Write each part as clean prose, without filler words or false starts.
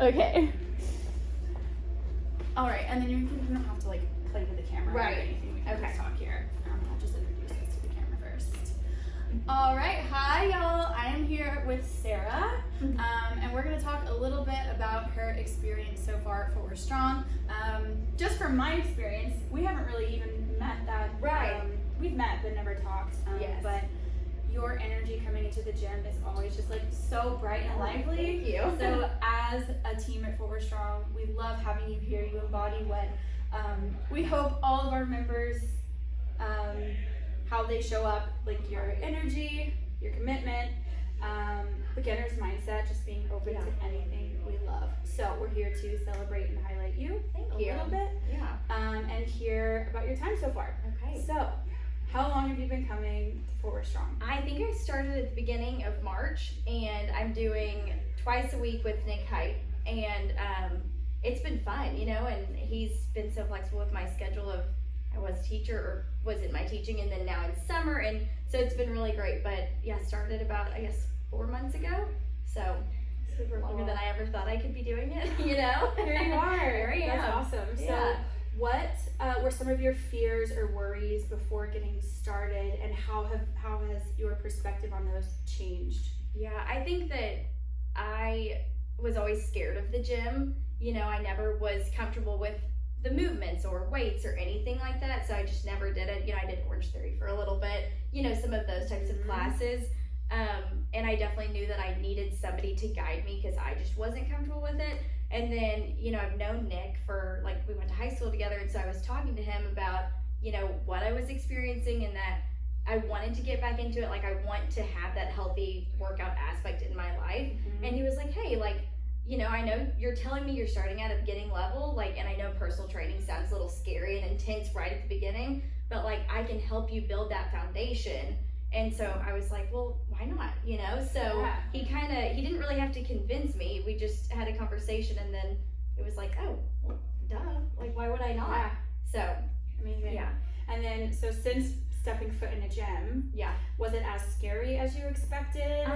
Okay. All right, and then you don't have to like play with the camera or anything. We can just talk here. I'll just introduce us to the camera first. All right, hi y'all. I am here with Sarah, and we're gonna talk a little bit about her experience so far at Forward Strong. Just from my experience, we haven't really even met that. We've met but never talked. Yes. But your energy coming into the gym is always just like so bright and lively. Thank you. So as a team at Forward Strong, we love having you here. You embody what we hope all of our members, how they show up, like your energy, your commitment, beginner's mindset, just being open to anything we love. So we're here to celebrate and highlight you a little bit. And hear about your time so far. Okay. So how long have you been coming to Forward Strong? I think I started at the beginning of March, and I'm doing twice a week with Nick Height, and it's been fun, you know, and he's been so flexible with my schedule of, I was teacher, or was it my teaching, and then now in summer, and so it's been really great. But yeah, started about, I guess, 4 months ago, so Super longer cool. than I ever thought I could be doing it, you know? Here you are. Here I am. That's awesome. Yeah. So what were some of your fears or worries before getting started, and how has your perspective on those changed? Yeah, I think that I was always scared of the gym. You know, I never was comfortable with the movements or weights or anything like that, so I just never did it. You know, I did Orange Theory for a little bit, you know, some of those types of classes. And I definitely knew that I needed somebody to guide me because I just wasn't comfortable with it. And then, you know, I've known Nick for, like, we went to high school together, and so I was talking to him about, you know, what I was experiencing, and that I wanted to get back into it. Like, I want to have that healthy workout aspect in my life. And he was like, hey, like, you know, I know you're telling me you're starting at a beginning level, like, and I know personal training sounds a little scary and intense right at the beginning, but like, I can help you build that foundation. And so I was like, well, why not, you know? So he didn't really have to convince me. We just had a conversation, and then it was like, oh, well, duh, like, why would I not? Yeah. So Amazing. yeah. And then, so since stepping foot in a gym, was it as scary as you expected?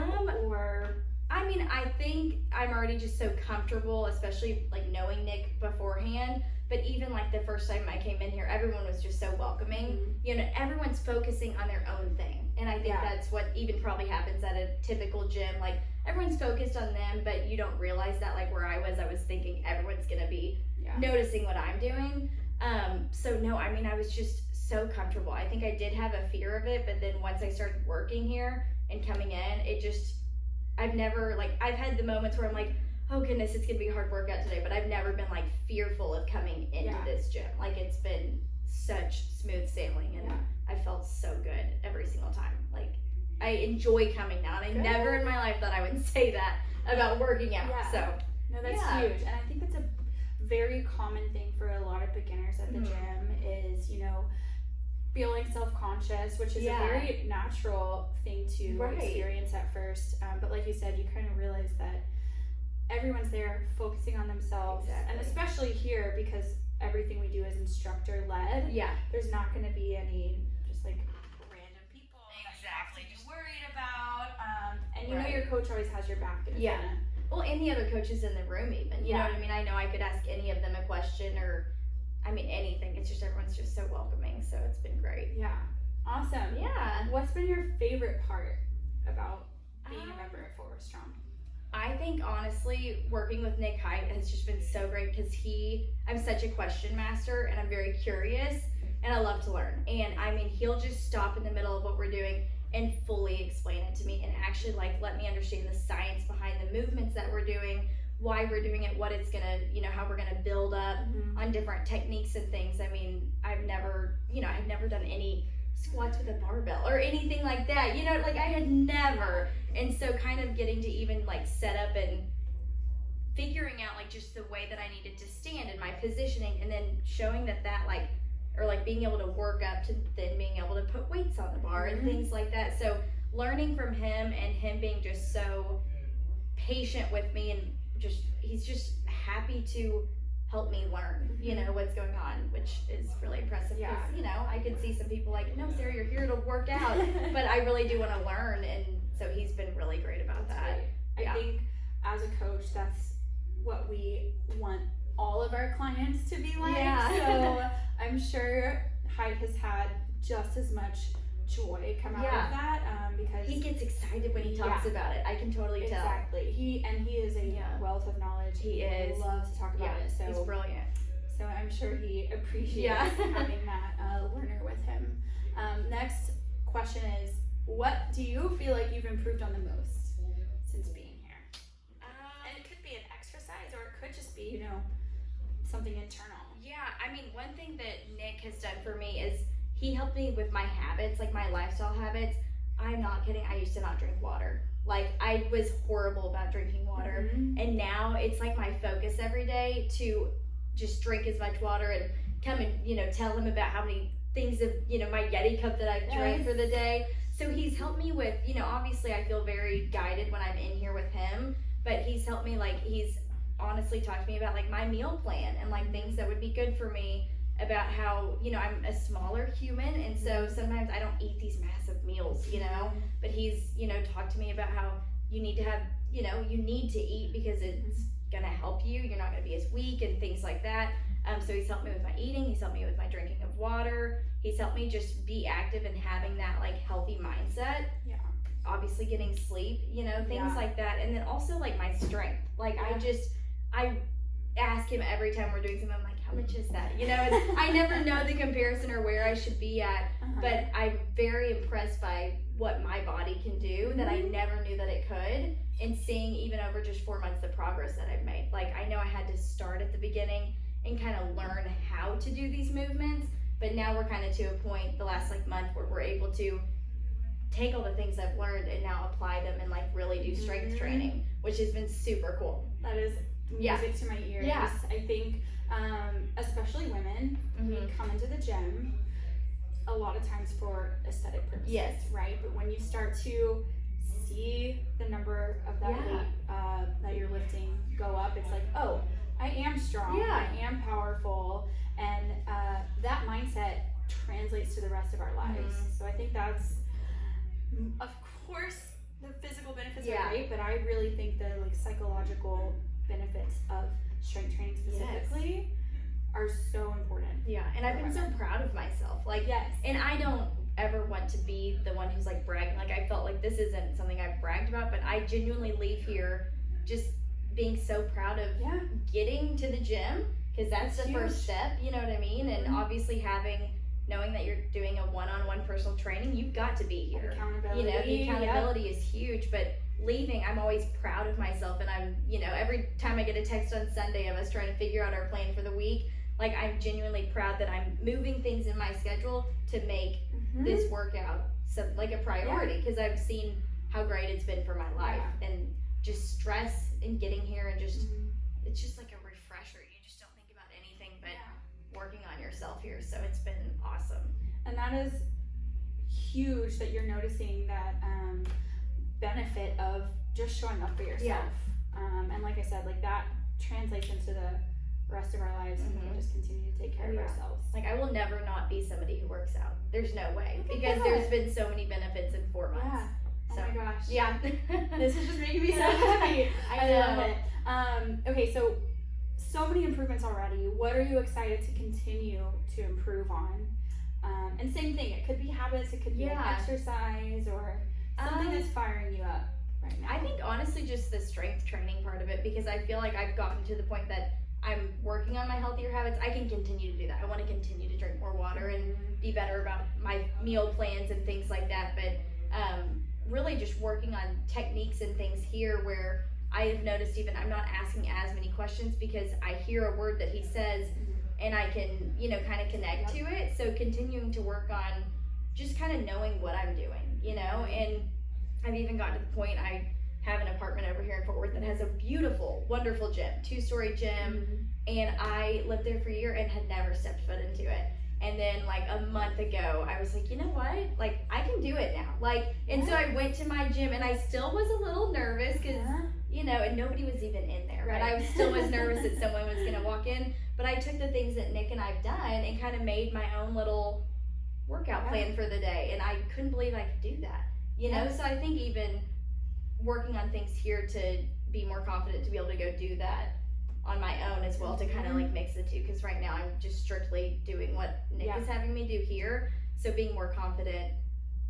Or I mean, I think I'm already just so comfortable, especially like knowing Nick beforehand. But even like the first time I came in here, everyone was just so welcoming. You know, everyone's focusing on their own thing. And I think that's what even probably happens at a typical gym. Like, everyone's focused on them, but you don't realize that, like, where I was thinking everyone's gonna be noticing what I'm doing. So no, I mean, I was just so comfortable. I think I did have a fear of it, but then once I started working here and coming in, it just, I've never, like, I've had the moments where I'm like, oh goodness, it's gonna be a hard workout today, but I've never been like fearful of coming into this gym. Like, it's been such smooth sailing, and I felt so good every single time. Like, I enjoy coming now, and I never in my life thought I would say that about working out. So no, that's huge. And I think that's a very common thing for a lot of beginners at the gym is, you know, feeling self-conscious, which is a very natural thing to experience at first. But like you said, you kind of realize that everyone's there focusing on themselves, and especially here, because everything we do is instructor led. There's not going to be any just like random people that you're worried about. And you know your coach always has your back. Well, and the other coaches in the room, even, you know what I mean? I know I could ask any of them a question, or I mean, anything. It's just, everyone's just so welcoming, so it's been great. Awesome. What's been your favorite part about being a member at Forward Strong? I think, honestly, working with Nick Height has just been so great, because I'm such a question master, and I'm very curious, and I love to learn. And I mean, he'll just stop in the middle of what we're doing and fully explain it to me, and actually, like, let me understand the science behind the movements that we're doing, why we're doing it, what it's gonna, you know, how we're gonna build up on different techniques and things. I mean, I've never done any squats with a barbell or anything like that, you know, like, I had never. And so kind of getting to even like set up and figuring out like just the way that I needed to stand and my positioning, and then showing that like, or like being able to work up to then being able to put weights on the bar and things like that. So learning from him, and him being just so patient with me, and just, he's just happy to help me learn, you know, what's going on, which is really impressive. Because, you know, I could see some people like, no, Sarah, you're here to work out, but I really do want to learn, and so he's been really great about that. I think as a coach, that's what we want all of our clients to be like. Yeah. So I'm sure Hyde has had just as much joy come out of that, because he gets excited when he talks about it. I can totally tell. Exactly. He is a wealth of knowledge. He is. Loves to talk about it. So he's brilliant. So I'm sure he appreciates having that learner with him. Next question is, what do you feel like you've improved on the most since being here? And it could be an exercise, or it could just be, you know, something internal. Yeah, I mean, one thing that Nick has done for me is he helped me with my habits, like my lifestyle habits. I'm not kidding. I used to not drink water. Like, I was horrible about drinking water. And now it's like my focus every day to just drink as much water and come and, you know, tell him about how many things of, you know, my Yeti cup that I've drank for the day. So he's helped me with, you know, obviously I feel very guided when I'm in here with him, but he's helped me, like, he's honestly talked to me about, like, my meal plan and, like, things that would be good for me, about how, you know, I'm a smaller human, and so sometimes I don't eat these massive meals, you know, but he's, you know, talked to me about how you need to have, you know, you need to eat because it's gonna help you, you're not gonna be as weak and things like that. So he's helped me with my eating, he's helped me with my drinking of water, he's helped me just be active and having that, like, healthy mindset. Obviously getting sleep, you know, things like that. And then also, like, my strength, like, I ask him every time we're doing something, I'm like, how much is that, you know? And I never know the comparison or where I should be at, but I'm very impressed by what my body can do that I never knew that it could, and seeing even over just 4 months the progress that I've made. Like, I know I had to start at the beginning and kind of learn how to do these movements, but now we're kind of to a point the last, like, month where we're able to take all the things I've learned and now apply them and, like, really do strength training, which has been super cool. That is music to my ears. I think especially women, we come into the gym a lot of times for aesthetic purposes, right? But when you start to see the number of that weight that you're lifting go up, it's like, oh, I am strong, I am powerful, and that mindset translates to the rest of our lives. So I think that's, of course, the physical benefits are great, but I really think the, like, psychological benefits of strength training specifically are so important. And I've been so proud of myself, like, and I don't ever want to be the one who's, like, bragging. Like, I felt like this isn't something I've bragged about, but I genuinely leave here just being so proud of getting to the gym, because that's the first step, you know what I mean? And obviously knowing that you're doing a one-on-one personal training, you've got to be here. Accountability. You know, the accountability is huge, but leaving, I'm always proud of myself, and I'm, you know, every time I get a text on Sunday of us trying to figure out our plan for the week, like, I'm genuinely proud that I'm moving things in my schedule to make this workout like a priority, because I've seen how great it's been for my life, and just stress in getting here, and just it's just like a refresher. You just don't think about anything but working on yourself here, so it's been awesome. And that is huge that you're noticing that benefit of just showing up for yourself. And like I said, like, that translates into the rest of our lives, and we can just continue to take care of ourselves. Like, I will never not be somebody who works out. There's no way, because there's been so many benefits in 4 months. Oh my gosh. Yeah. This is just making me so happy. I love it. Okay, so many improvements already. What are you excited to continue to improve on? And same thing, it could be habits, it could be an exercise, or something that's firing you up right now. I think honestly just the strength training part of it, because I feel like I've gotten to the point that I'm working on my healthier habits. I can continue to do that. I want to continue to drink more water and be better about my meal plans and things like that, but really just working on techniques and things here where I have noticed even I'm not asking as many questions, because I hear a word that he says and I can, you know, kind of connect to it. So continuing to work on just kind of knowing what I'm doing, you know, and I've even gotten to the point, I have an apartment over here in Fort Worth that has a beautiful, wonderful gym, 2-story gym, and I lived there for a year and had never stepped foot into it. And then, like, a month ago, I was like, you know what? Like, I can do it now. Like, and so I went to my gym, and I still was a little nervous because, you know, and nobody was even in there. But I still was nervous that someone was going to walk in. But I took the things that Nick and I've done and kind of made my own little workout plan for the day. And I couldn't believe I could do that, you know? So I think even working on things here to be more confident to be able to go do that on my own as well to kind of like mix the two, because right now I'm just strictly doing what Nick is having me do here. So being more confident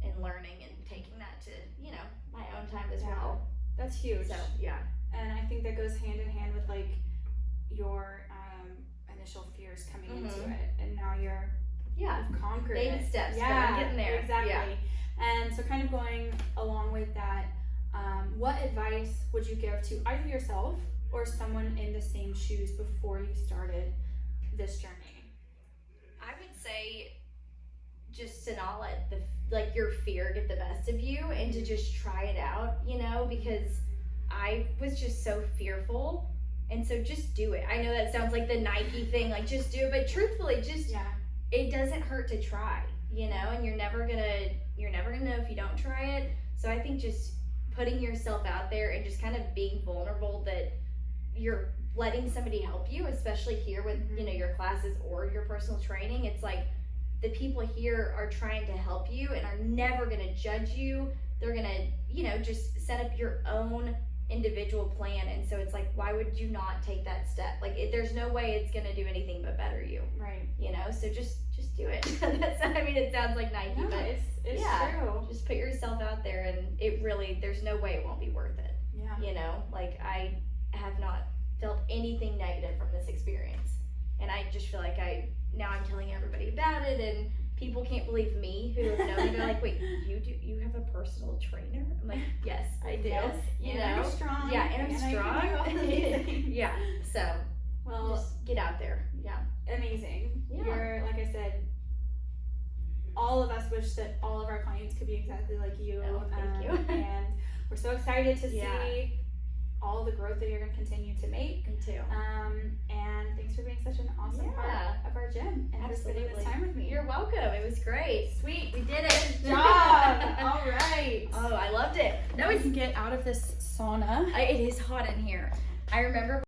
in learning and taking that to, you know, my own time as well. That's huge. So yeah. And I think that goes hand in hand with like your initial fears coming into it, and now you've conquered baby it. steps. Yeah, I'm getting there. Exactly. Yeah. And so kind of going along with that, what advice would you give to either yourself or someone in the same shoes before you started this journey? I would say just to not let your fear get the best of you, and to just try it out, you know, because I was just so fearful. And so just do it. I know that sounds like the Nike thing, like just do it, but truthfully, just it doesn't hurt to try, you know, and you're never gonna know if you don't try it. So I think just putting yourself out there and just kind of being vulnerable, that you're letting somebody help you, especially here with, you know, your classes or your personal training. It's like the people here are trying to help you and are never gonna judge you. They're gonna, you know, just set up your own individual plan. And so it's like, why would you not take that step? Like there's no way it's gonna do anything but better you, right? You know, so just do it. I mean, it sounds like Nike, but it's true. Just put yourself out there, and it really, there's no way it won't be worth it. You know, like I have not felt anything negative from this experience, and I just feel like now I'm telling everybody about it, and people can't believe me who have known me. They're like, wait, you have a personal trainer? I'm like, yes, I do. Yes, you know, know, you're strong. Yeah, and I'm strong. Yeah, so well, just get out there. Yeah, amazing. Yeah. You're, like I said, all of us wish that all of our clients could be exactly like you. Oh, thank you. And we're so excited to see all the growth that you're going to continue to make. Me too. And thanks for being such an awesome part of our gym and for spending this time with me. You're welcome. It was great. Sweet. We did it. Good job. All right. Oh, I loved it. Now we can get out of this sauna. It is hot in here. I remember